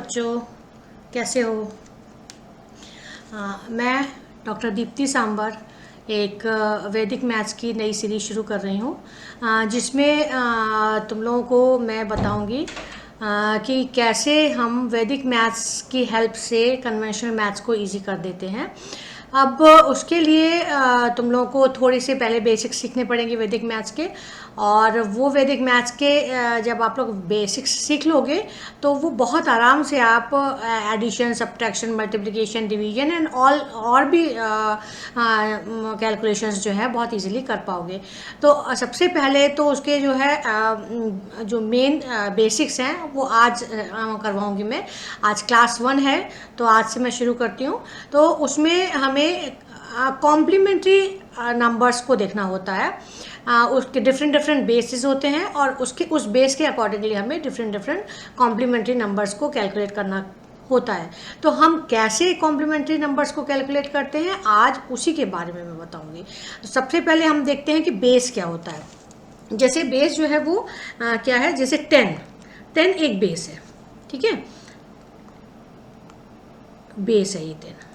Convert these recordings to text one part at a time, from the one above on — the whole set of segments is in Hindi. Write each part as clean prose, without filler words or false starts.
बच्चों, कैसे हो? मैं डॉक्टर दीप्ति सांबर एक वैदिक मैथ्स की नई सीरीज शुरू कर रही हूँ, जिसमें तुम लोगों को मैं बताऊँगी कि कैसे हम वैदिक मैथ्स की हेल्प से कन्वेंशनल मैथ्स को इजी कर देते हैं। अब उसके लिए तुम लोगों को थोड़ी से पहले बेसिक्स सीखने पड़ेंगे वैदिक मैथ्स के, और वो वैदिक मैथ्स के जब आप लोग बेसिक्स सीख लोगे तो वो बहुत आराम से आप addition, subtraction, multiplication, division and all और भी कैलकुलेशंस जो है बहुत इजीली कर पाओगे। तो सबसे पहले तो उसके जो है जो मेन बेसिक्स हैं वो आज करवाऊंगी मैं। आज क्लास 1 है तो आज से मैं शुरू करती हूँ। तो उसमें हमें कॉम्प्लीमेंट्री नंबर्स को देखना होता है। उसके डिफरेंट डिफरेंट बेसिस होते हैं और उसके उस बेस के अकॉर्डिंगली हमें डिफरेंट डिफरेंट कॉम्प्लीमेंट्री नंबर्स को कैलकुलेट करना होता है। तो हम कैसे कॉम्प्लीमेंट्री नंबर्स को कैलकुलेट करते हैं आज उसी के बारे में मैं बताऊंगी। तो सबसे पहले हम देखते हैं कि बेस क्या होता है। जैसे बेस जो है वो क्या है, जैसे 10 एक बेस है, ठीक है, बेस है ये 10।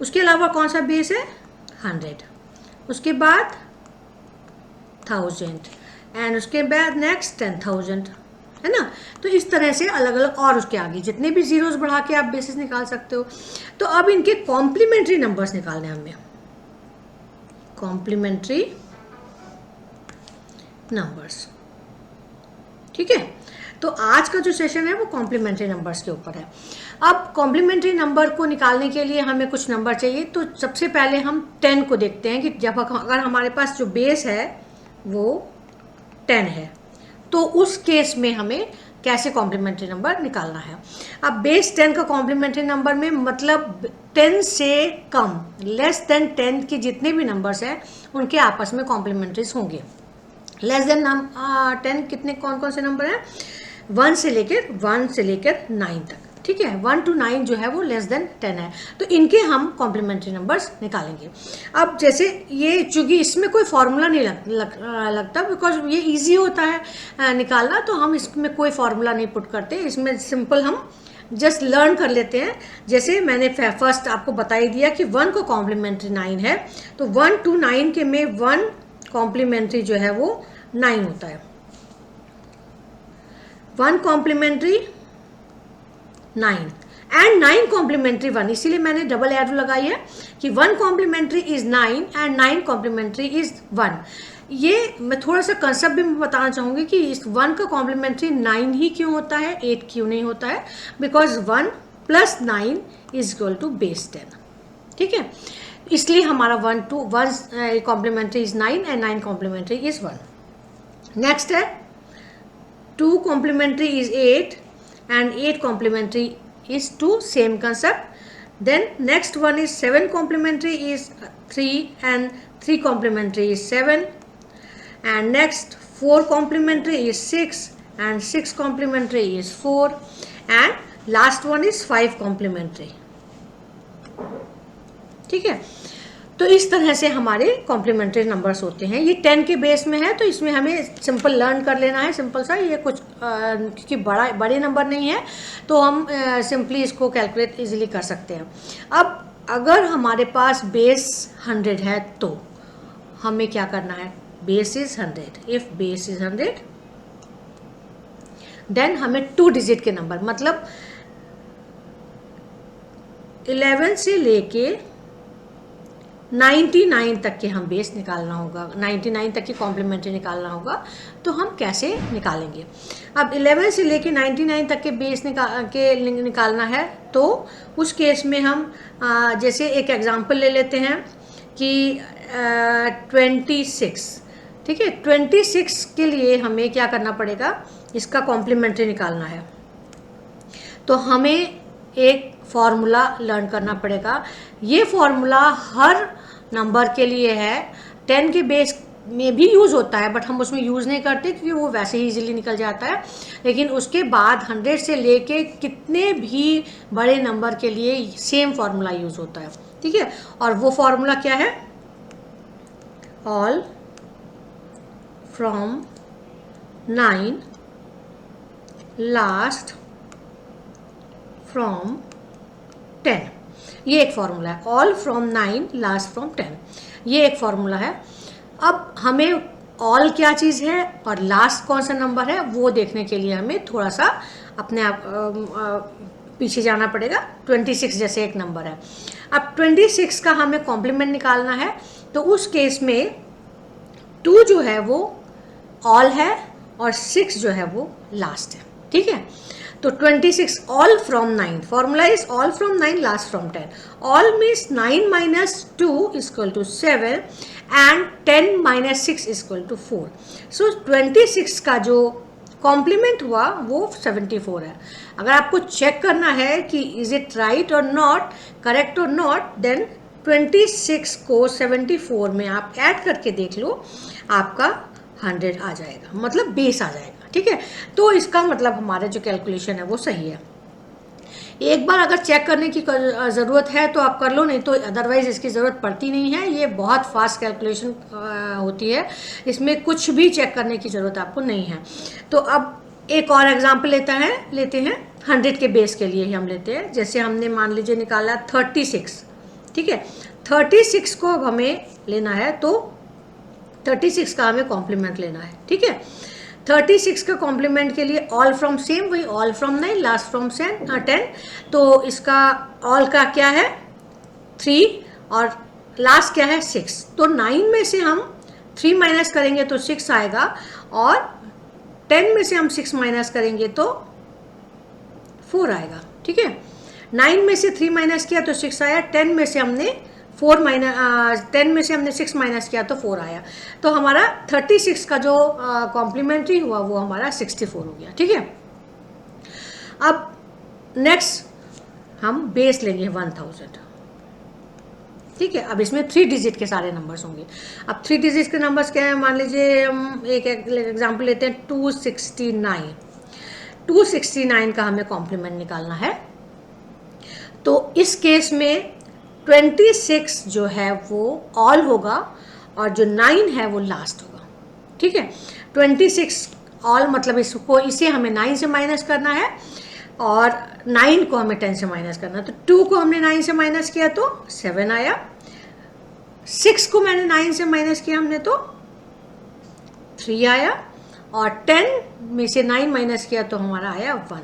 उसके अलावा कौन सा बेस है? 100। उसके बाद 1000 एंड उसके बाद नेक्स्ट 10,000, है ना। तो इस तरह से अलग अलग, और उसके आगे जितने भी जीरोस बढ़ा के आप बेसिस निकाल सकते हो। तो अब इनके कॉम्प्लीमेंट्री नंबर्स निकालने हमें, कॉम्प्लीमेंट्री नंबर्स, ठीक है। तो आज का जो सेशन है वो कॉम्प्लीमेंट्री नंबर्स के ऊपर है। अब कॉम्प्लीमेंट्री नंबर को निकालने के लिए हमें कुछ नंबर चाहिए। तो सबसे पहले हम 10 को देखते हैं कि जब अगर हमारे पास जो बेस है वो 10 है तो उस केस में हमें कैसे कॉम्प्लीमेंट्री नंबर निकालना है। अब बेस 10 का कॉम्प्लीमेंट्री नंबर में मतलब 10 से कम, लेस देन 10 के जितने भी नंबर्स हैं उनके आपस में कॉम्प्लीमेंट्रीज होंगे। लेस देन 10 कितने कौन कौन से नंबर हैं? 1 से लेकर 9 तक, ठीक है। 1 to 9 जो है वो लेस देन 10 है, तो इनके हम कॉम्प्लीमेंट्री नंबर्स निकालेंगे। अब जैसे ये, चूंकि इसमें कोई फॉर्मूला नहीं लगता बिकॉज ये इजी होता है निकालना, तो हम इसमें कोई फॉर्मूला नहीं पुट करते। इसमें सिंपल हम जस्ट लर्न कर लेते हैं। जैसे मैंने फर्स्ट आपको बता ही दिया कि 1 को कॉम्प्लीमेंट्री 9 है, तो 1 to 9 के में 1 कॉम्प्लीमेंट्री जो है वो 9 होता है। 1 कॉम्प्लीमेंट्री 9 एंड 9 कॉम्प्लीमेंट्री 1, इसीलिए मैंने डबल एरो लगाई है कि 1 complementary is 9 and 9 complementary is 1। ये मैं थोड़ा सा कंसेप्ट भी मैं बताना चाहूँगी कि इस 1 का कॉम्प्लीमेंट्री 9 ही क्यों होता है, 8 क्यों नहीं होता है, because 1 + 9 is equal to base 10, ठीक है। इसलिए हमारा 1 complementary is 9 and 9 complementary is 1। Next है 2 complementary is 8 and 8 complementary is 2, same concept. Then next one is 7 complementary is 3 and 3 complementary is 7, and next 4 complementary is 6 and 6 complementary is 4, and last one is 5 complementary, ठीक है। तो इस तरह से हमारे कॉम्प्लीमेंट्री नंबर्स होते हैं। ये 10 के बेस में है तो इसमें हमें सिंपल लर्न कर लेना है, सिंपल सा, ये कुछ क्योंकि बड़े नंबर नहीं है तो हम सिंपली इसको कैलकुलेट इजीली कर सकते हैं। अब अगर हमारे पास बेस 100 है तो हमें क्या करना है? Base is 100, if base is 100 then हमें 2 डिजिट के नंबर, मतलब 11 से लेके 99 तक के हम बेस निकालना होगा, 99 तक की कॉम्प्लीमेंट्री निकालना होगा। तो हम कैसे निकालेंगे? अब 11 से लेके 99 तक के बेस निकालना है तो उस केस में हम जैसे एक एग्जांपल ले लेते हैं कि 26, ठीक है। 26 के लिए हमें क्या करना पड़ेगा? इसका कॉम्प्लीमेंट्री निकालना है तो हमें एक फॉर्मूला लर्न करना पड़ेगा। ये फॉर्मूला हर नंबर के लिए है, 10 के बेस में भी यूज़ होता है बट हम उसमें यूज़ नहीं करते क्योंकि वो वैसे ही इजीली निकल जाता है। लेकिन उसके बाद 100 से लेके कितने भी बड़े नंबर के लिए सेम फॉर्मूला यूज़ होता है, ठीक है। और वो फॉर्मूला क्या है? ऑल फ्रॉम 9 लास्ट फ्रॉम 10, ये एक फॉर्मूला है। ऑल फ्रॉम 9 लास्ट फ्रॉम 10, ये एक फॉर्मूला है। अब हमें ऑल क्या चीज़ है और लास्ट कौन सा नंबर है वो देखने के लिए हमें थोड़ा सा अपने आप पीछे जाना पड़ेगा। 26 जैसे एक नंबर है, अब 26 का हमें कॉम्प्लीमेंट निकालना है, तो उस केस में 2 जो है वो ऑल है और 6 जो है वो लास्ट है, ठीक है। तो 26 all from 9, formula is all from 9 last from 10। All means 9 minus 2 equal to 7 and 10 minus 6 equal to 4। So 26 का जो कॉम्प्लीमेंट हुआ वो 74 है। अगर आपको चेक करना है कि इज इट राइट और नॉट, करेक्ट और नॉट, देन 26 को 74 में आप ऐड करके देख लो, आपका 100 आ जाएगा, मतलब बेस आ जाएगा, ठीक है। तो इसका मतलब हमारा जो कैलकुलेशन है वो सही है। एक बार अगर चेक करने की ज़रूरत है तो आप कर लो, नहीं तो अदरवाइज इसकी ज़रूरत पड़ती नहीं है। ये बहुत फास्ट कैलकुलेशन होती है, इसमें कुछ भी चेक करने की ज़रूरत आपको नहीं है। तो अब एक और एग्जांपल लेते हैं 100 के बेस के लिए ही हम लेते हैं। जैसे हमने मान लीजिए निकाला 36, ठीक है। 36 को अब हमें लेना है, तो 36 का हमें कॉम्प्लीमेंट लेना है, ठीक है। 36 का कॉम्प्लीमेंट के लिए ऑल फ्रॉम सेम, वही ऑल फ्रॉम 9 लास्ट फ्रॉम 10। तो इसका ऑल का क्या है 3 और लास्ट क्या है 6। तो 9 में से हम 3 माइनस करेंगे तो 6 आएगा, और 10 में से हम 6 माइनस करेंगे तो 4 आएगा, ठीक है। 9 में से 3 माइनस किया तो 6 आया, 10 में से हमने 6 माइनस किया तो 4 आया। तो हमारा 36 का जो कॉम्प्लीमेंट्री हुआ वो हमारा 64 हो गया, ठीक है। अब नेक्स्ट हम बेस लेंगे 1000, ठीक है। अब इसमें 3 डिजिट के सारे नंबर्स होंगे। अब 3 डिजिट के नंबर्स क्या है, मान लीजिए हम एक एग्जांपल लेते हैं 269। 269 का हमें कॉम्प्लीमेंट निकालना है, तो इस केस में 26 जो है वो ऑल होगा और जो 9 है वो लास्ट होगा, ठीक है। 26 ऑल मतलब इसे हमें 9 से माइनस करना है और 9 को हमें 10 से माइनस करना है। तो 2 को हमने 9 से माइनस किया तो 7 आया, 6 को मैंने 9 से माइनस किया हमने तो 3 आया, और 10 में से 9 माइनस किया तो हमारा आया 1।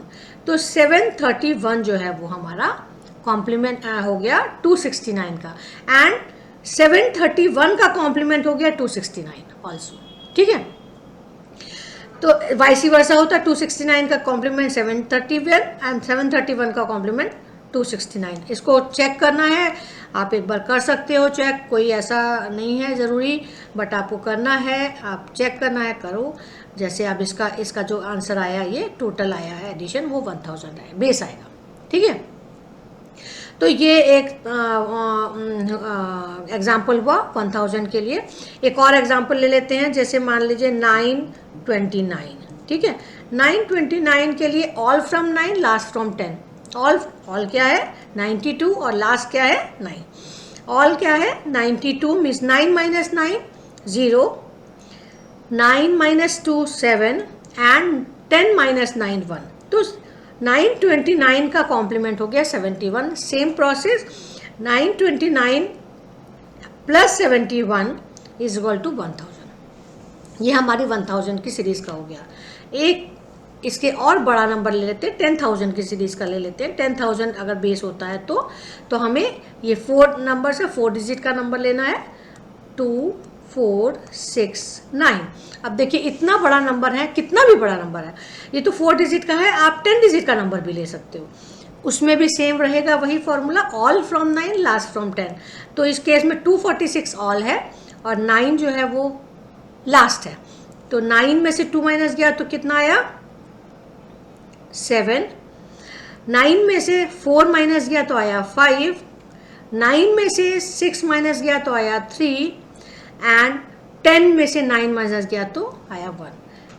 तो 731 जो है वो हमारा कॉम्प्लीमेंट हो गया 269 का, एंड 731 का कॉम्प्लीमेंट हो गया 269 ऑल्सो, ठीक है। तो वाइसी वर्सा होता है, 269 का कॉम्प्लीमेंट 731 एंड 731 का कॉम्प्लीमेंट 269। इसको चेक करना है, आप एक बार कर सकते हो चेक, कोई ऐसा नहीं है ज़रूरी, बट आपको करना है, आप चेक करना है, करो। जैसे अब इसका जो आंसर आया, ये टोटल आया है एडिशन, वो 1000 आया, बेस आएगा, ठीक है। तो ये एक एग्जाम्पल हुआ 1000 के लिए। एक और एग्जाम्पल ले लेते हैं, जैसे मान लीजिए 929, ठीक है। 929 के लिए all from 9 last from 10। All क्या है 92 और लास्ट क्या है 9। ऑल क्या है 92 means 9 minus 9 0, 9 minus 2 7 and 10 minus 9 1। तो 929 का कॉम्प्लीमेंट हो गया 71। Same process, 929 plus 71 is equal to 1000। ये हमारी 1000 की सीरीज का हो गया। एक इसके और बड़ा नंबर ले लेते हैं, 10,000 की सीरीज का ले लेते हैं। 10,000 अगर बेस होता है तो हमें ये 4 नंबर से 4 डिजिट का नंबर लेना है, 2 4 6 9। अब देखिए इतना बड़ा नंबर है, कितना भी बड़ा नंबर है, ये तो 4 डिजिट का है, आप 10 डिजिट का नंबर भी ले सकते हो, उसमें भी सेम रहेगा वही formula, all from 9 last from 10। तो इस केस में 246 ऑल है और 9 जो है वो लास्ट है। तो 9 में से 2 माइनस गया तो कितना आया 7। 9 में से 4 माइनस गया तो आया 5। 9 में से 6 माइनस गया तो आया 3 एंड 10 में से 9 माइनस गया तो आया 1।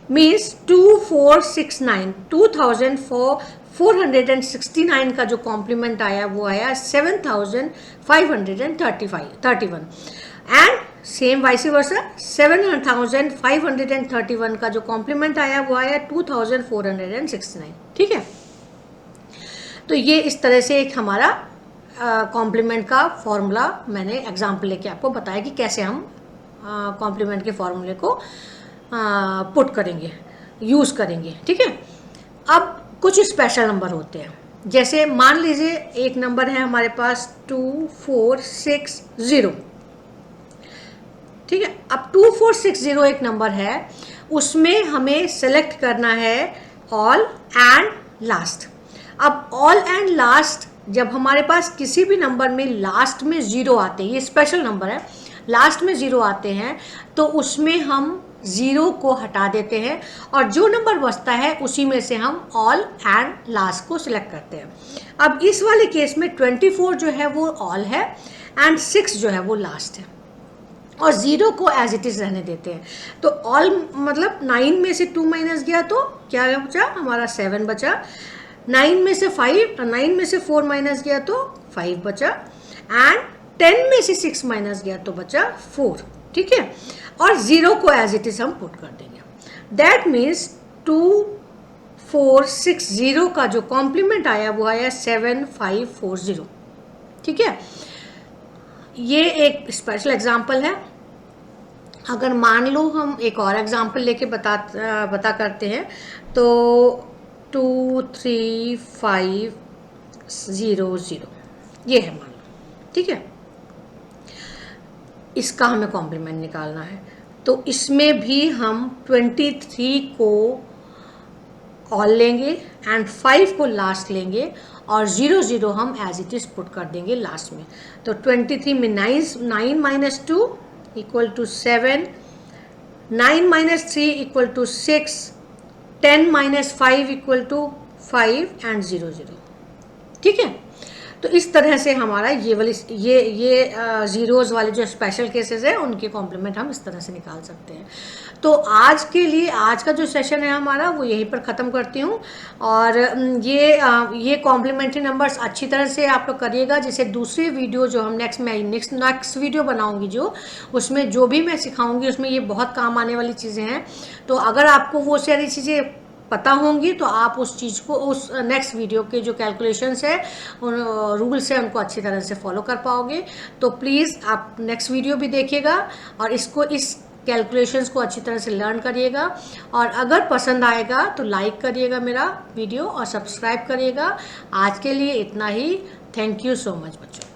मीन्स 2469 2469 का जो कॉम्प्लीमेंट आया वो आया 7531 एंड सेम वाइस वर्सा 7531 का जो कॉम्प्लीमेंट आया वो आया 2469, ठीक है। तो ये इस तरह से एक हमारा कॉम्प्लीमेंट का फॉर्मूला मैंने एग्जाम्पल लेके आपको बताया कि कैसे हम कॉम्प्लीमेंट के फॉर्मूले को पुट करेंगे, यूज़ करेंगे। ठीक है, अब कुछ स्पेशल नंबर होते हैं, जैसे मान लीजिए एक नंबर है हमारे पास 2460। ठीक है, अब 2460 एक नंबर है, उसमें हमें सेलेक्ट करना है ऑल एंड लास्ट। अब ऑल एंड लास्ट जब हमारे पास किसी भी नंबर में लास्ट में ज़ीरो आते हैं, ये स्पेशल नंबर है, लास्ट में ज़ीरो आते हैं तो उसमें हम ज़ीरो को हटा देते हैं और जो नंबर बचता है उसी में से हम ऑल एंड लास्ट को सिलेक्ट करते हैं। अब इस वाले केस में 24 जो है वो ऑल है एंड 6 जो है वो लास्ट है और ज़ीरो को एज इट इज़ रहने देते हैं। तो ऑल मतलब 9 में से 2 माइनस गया तो क्या बचा हमारा 7 बचा, 9 में से 4 माइनस गया तो 5 बचा एंड 10 में से 6 माइनस गया तो बचा 4। ठीक है, और ज़ीरो को एज इट इज़ हम पुट कर देंगे। दैट मीन्स 2460 का जो कॉम्प्लीमेंट आया वो आया 7540। ठीक है, ये एक स्पेशल एग्जाम्पल है। अगर मान लो हम एक और एग्जाम्पल लेके बता करते हैं तो 23500 ये है मान लो। ठीक है, इसका हमें कॉम्प्लीमेंट निकालना है, तो इसमें भी हम 23 को ऑल लेंगे एंड 5 को लास्ट लेंगे और 00 हम एज इट इज़ पुट कर देंगे लास्ट में। तो 23 में 9 minus 2 equal to 7, 9 minus 3 equal to 6, 10 minus 5 equal to 5 and 00। ठीक है, तो इस तरह से हमारा ये वाली ये ज़ीरोज़ वाले जो स्पेशल केसेस है उनके कॉम्प्लीमेंट हम इस तरह से निकाल सकते हैं। तो आज के लिए आज का जो सेशन है हमारा वो यहीं पर ख़त्म करती हूँ और ये कॉम्प्लीमेंट्री नंबर्स अच्छी तरह से आप लोग करिएगा। जैसे दूसरी वीडियो जो हम नेक्स्ट वीडियो बनाऊंगी जो उसमें जो भी मैं सिखाऊंगी उसमें ये बहुत काम आने वाली चीज़ें हैं। तो अगर आपको वो सारी चीज़ें पता होंगी तो आप उस चीज़ को उस नेक्स्ट वीडियो के जो कैलकुलेशंस है उन रूल्स है उनको अच्छी तरह से फॉलो कर पाओगे। तो प्लीज़ आप नेक्स्ट वीडियो भी देखिएगा और इस कैलकुलेशंस को अच्छी तरह से लर्न करिएगा और अगर पसंद आएगा तो लाइक करिएगा मेरा वीडियो और सब्सक्राइब करिएगा। आज के लिए इतना ही। थैंक यू सो मच बच्चों।